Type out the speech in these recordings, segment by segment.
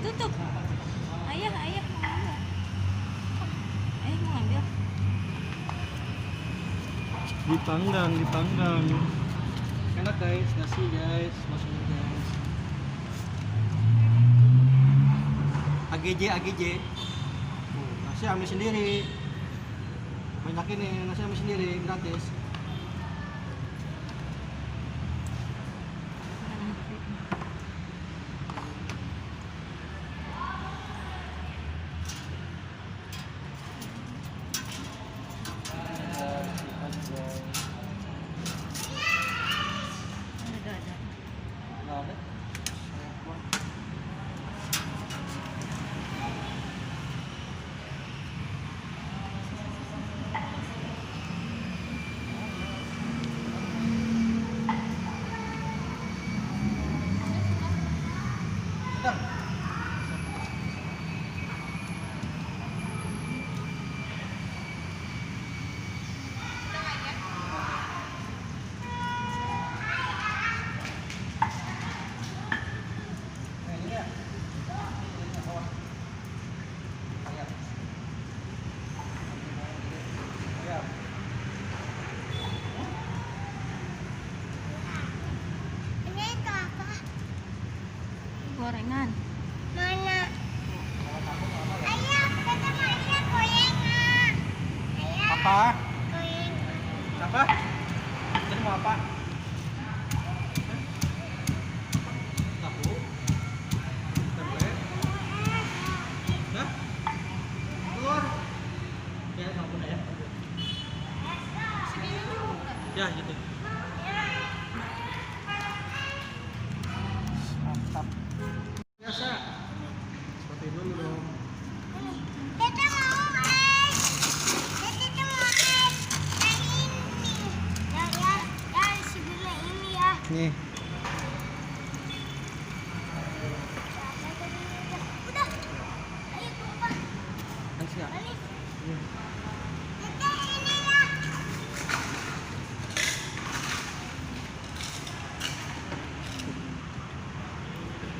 tutup. Ayah mau ambil. Ayah mau ambil. Dipanggang. Enak guys, nasi guys, masukin guys. AGJ. Nasi ambil sendiri. Banyak ini, nasi ambil sendiri, gratis. Ada. Gorengan. Mana? Ayah, kita makan gorengan. Ayah, Apa? gorengan. Apa? Jadi mau apa? Tahu? Tempe? Hah? Telur? Ya, sabun ya. Ya, gitu. Mantap. Biasa. Seperti dulu dong. Kita mau es. Kita mau es. Yang ini. Yang sebelah ini ya. Nih. Udah. Ayo tumpah. Kan siap. Balik. Nih. Kita ini ya.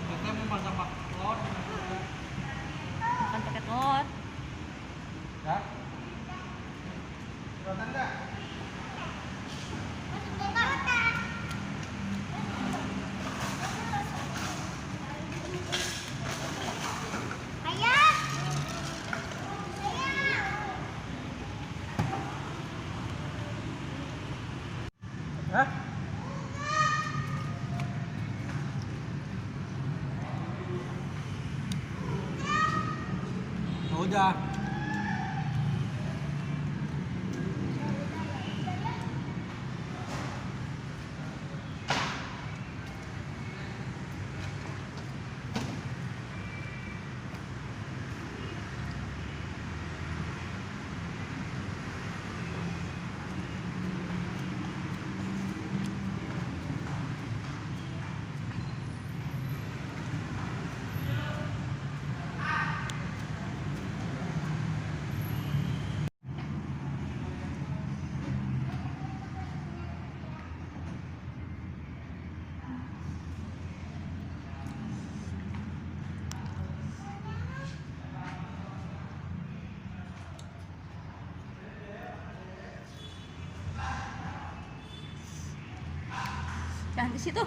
Kita mau masak telur. Makan pakai telur. Ya. Kelihatan nggak? Ayah. Hah? Udah. Jangan di situ.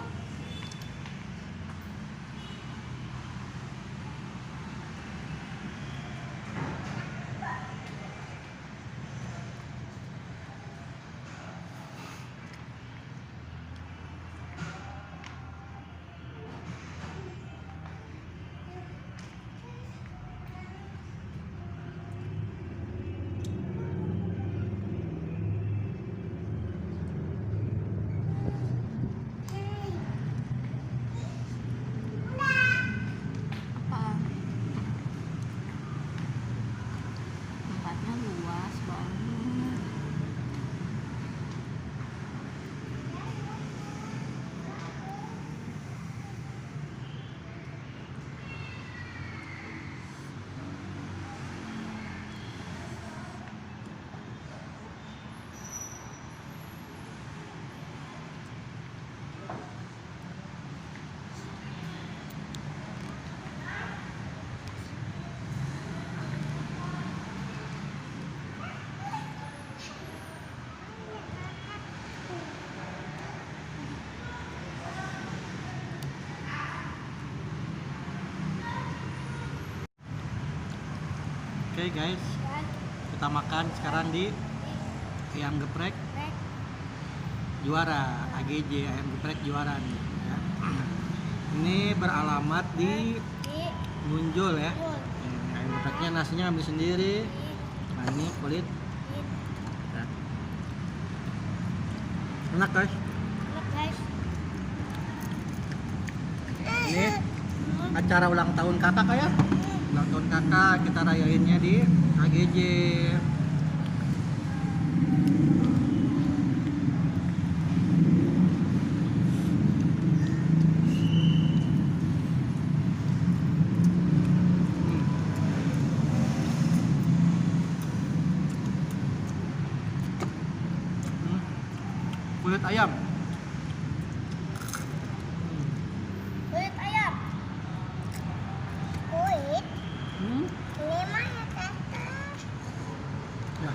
Oke guys, kita makan sekarang di ayam geprek juara AGJ, ayam geprek juara nih ya. Ini beralamat di Munjul ya. Ayam gepreknya nasinya ambil sendiri. Nah ini kulit. Ya. Enak guys. Ini acara ulang tahun kakak ya. Ulang tahun kakak kita rayainnya di AGJ. Kulit ayam. Kulit ayam. Kulit. Hmm. Ini mah ya kakak. Ya.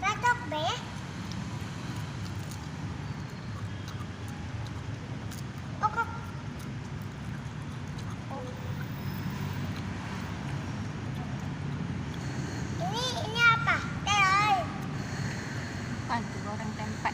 Cocok deh. Oke. Ini apa? Telur. Pantu goreng tempe.